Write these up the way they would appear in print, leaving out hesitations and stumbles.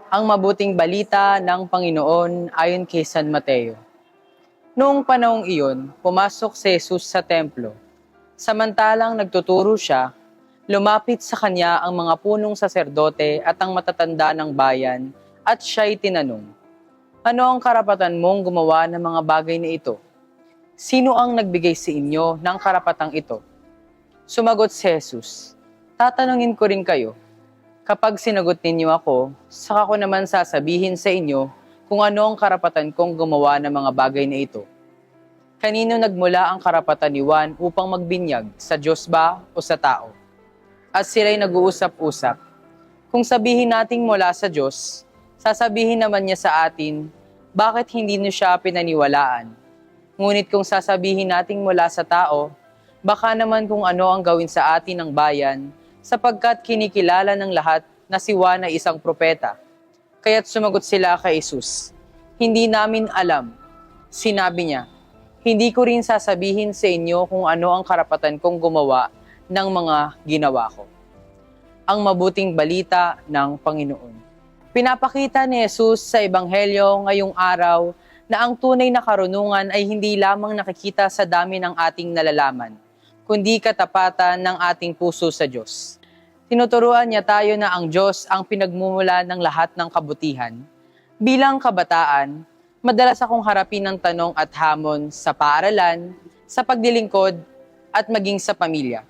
Ang mabuting balita ng Panginoon ayon kay San Mateo. Noong panahong iyon, pumasok si Jesus sa templo. Samantalang nagtuturo siya, lumapit sa kanya ang mga punong saserdote at ang matatanda ng bayan at siya'y tinanong, "Ano ang karapatan mong gumawa ng mga bagay na ito? Sino ang nagbigay sa inyo ng karapatang ito?" Sumagot si Jesus, "Tatanungin ko rin kayo. Kapag sinagot ninyo ako, saka ko naman sasabihin sa inyo kung ano ang karapatan kong gumawa ng mga bagay na ito. Kanino nagmula ang karapatan ni Juan upang magbinyag, sa Diyos ba o sa tao?" At sila'y nag-uusap-usap. Kung sabihin nating mula sa Diyos, sasabihin naman niya sa atin, bakit hindi niyo siya pinaniwalaan? Ngunit kung sasabihin nating mula sa tao, baka naman kung ano ang gawin sa atin ng bayan, sapagkat kinikilala ng lahat na si Juan ay isang propeta. Kaya't sumagot sila kay Jesus, "Hindi namin alam." Sinabi niya, "Hindi ko rin sasabihin sa inyo kung ano ang karapatan kong gumawa ng mga ginawa ko." Ang mabuting balita ng Panginoon. Pinapakita ni Jesus sa Ebanghelyo ngayong araw na ang tunay na karunungan ay hindi lamang nakikita sa dami ng ating nalalaman, kundi katapatan ng ating puso sa Diyos. Tinuturuan niya tayo na ang Diyos ang pinagmumula ng lahat ng kabutihan. Bilang kabataan, madalas akong harapin ng tanong at hamon sa paaralan, sa paglilingkod, at maging sa pamilya.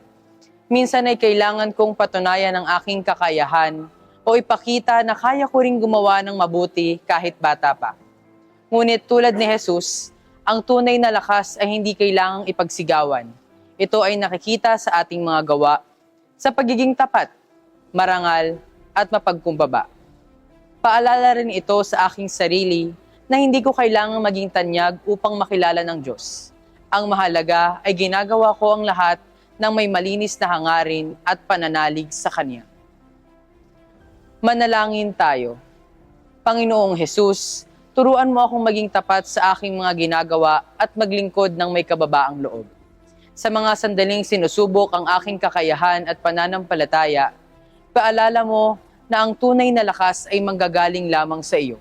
Minsan ay kailangan kong patunayan ang aking kakayahan o ipakita na kaya ko ring gumawa ng mabuti kahit bata pa. Ngunit tulad ni Jesus, ang tunay na lakas ay hindi kailangang ipagsigawan. Ito ay nakikita sa ating mga gawa, sa pagiging tapat, marangal, at mapagkumbaba. Paalala rin ito sa aking sarili na hindi ko kailangang maging tanyag upang makilala ng Diyos. Ang mahalaga ay ginagawa ko ang lahat ng may malinis na hangarin at pananalig sa Kanya. Manalangin tayo. Panginoong Jesus, turuan mo akong maging tapat sa aking mga ginagawa at maglingkod ng may kababaang loob. Sa mga sandaling sinusubok ang aking kakayahan at pananampalataya, paalala mo na ang tunay na lakas ay manggagaling lamang sa iyo.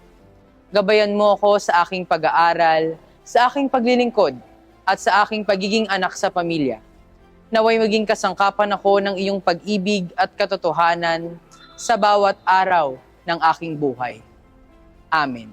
Gabayan mo ako sa aking pag-aaral, sa aking paglilingkod, at sa aking pagiging anak sa pamilya. Naway maging kasangkapan ako ng iyong pag-ibig at katotohanan sa bawat araw ng aking buhay. Amen.